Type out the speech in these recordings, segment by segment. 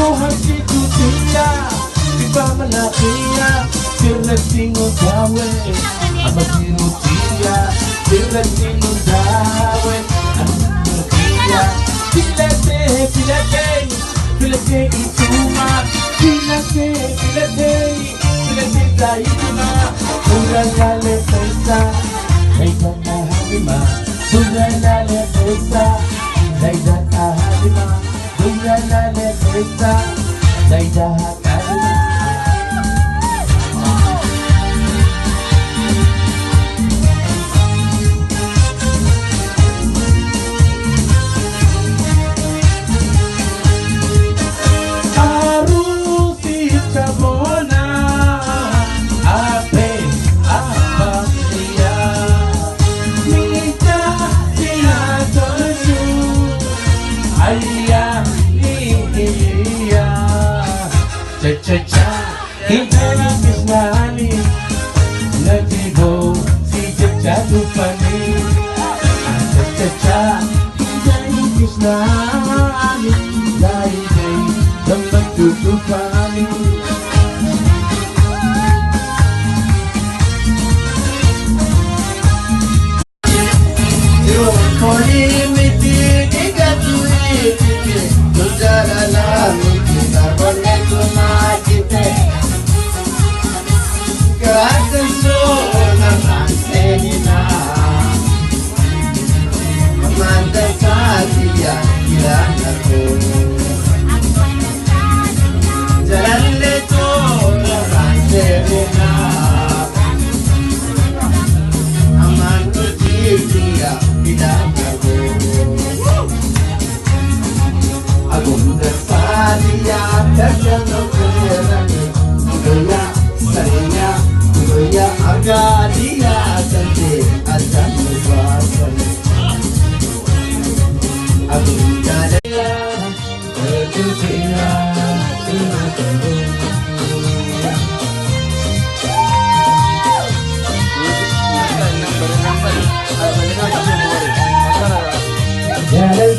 Buhay si Tutia, di ba malaki ya? Sirasing dawe, ama si Rutia. Sirasing dawe, ama si Rutia. Pilate, pilate, pilate ituma. Pilate, pilate, pilate taituma. Uralale pesa, kailan na halima. Uralale pesa, kailan na halima. Uralale pesa, kailan na halima. Cha-cha-cha, hintay kisnani. Nagdigo si Cha-cha tupani. Cha-cha-cha, hintay kisnani. Dahil dapat tutupani.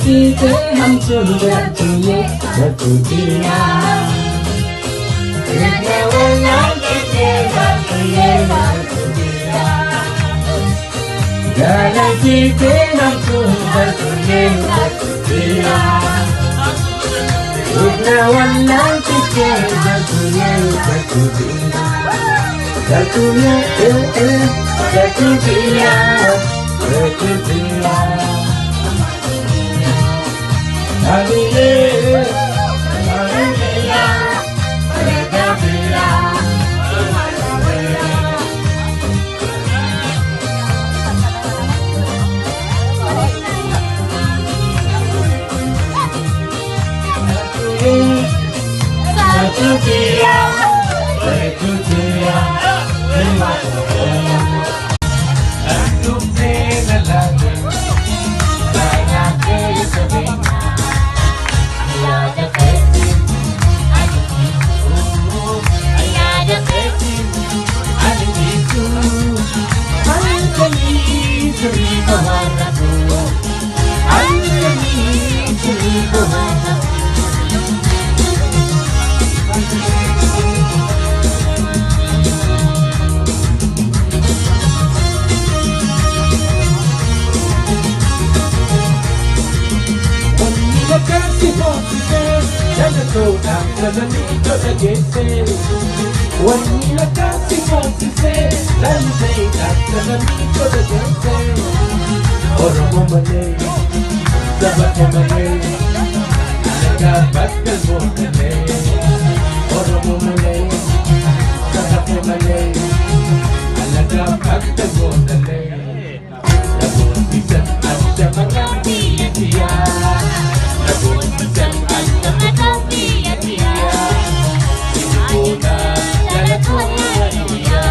Kita hancur berdunia berdunia. Kita walau kita berdunia berdunia. Dalam kita hancur berdunia berdunia. Kita walau kita berdunia berdunia. Berdunia berdunia berdunia. Hallelujah, hallelujah, hallelujah. Wanila kasi mo si se, lalay at nanami ko na jese. Oro mo mali, dapat mo mali, nagabat ka mo mali. Oro mo mali, dapat mo mali, nagabat ka mo mali. Nabuntisan at sa mga piya-piya. Nabuntisan at sa mga piya-piya. Sinipuna, dala ko iya.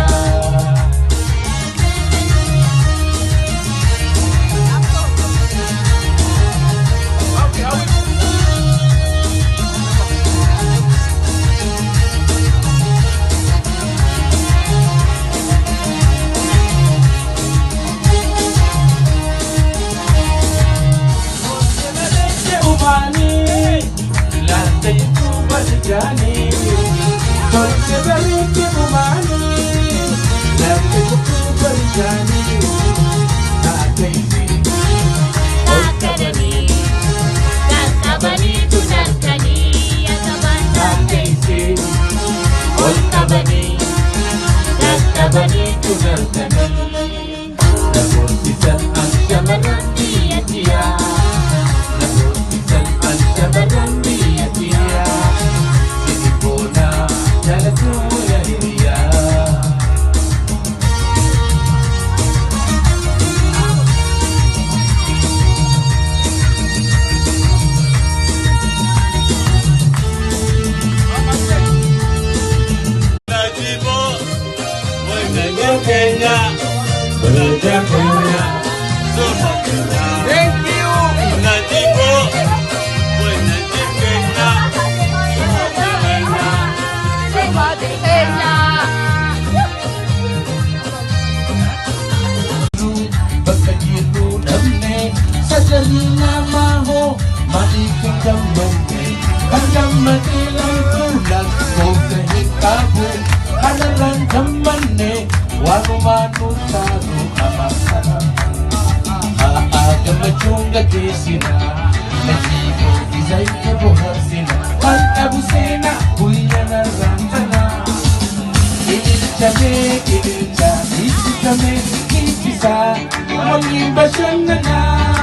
Ubani Parijani, Dolce Bariti Mumani, Lambe Kuku Parijani, Nakaisi, Kakabani, kakabani tunarkani, akaban Nakaisi, kakabani, kakabani Tunarkani, Namotisan ang Shamaran tunarkani. Namotisan ang Shamaran Sinibona, Jalatuya Hiriya. Najibo, Buena Kenya, Bekerja Kenya, Semua Kenya. thank you. Najibo, Buena Kenya, Semua Kenya. Pagkagilu namne, sadali na ho, malikang gamane, hanggang madilang tulang ko sa hikabu, halalang gamane, wano manutado amasarap. Aaga machunga kisina, najibo izay kabuhasina, pag-abusena, huya na rantana. Kilil kami, isi kami, ikisa, mag-iba siya na na.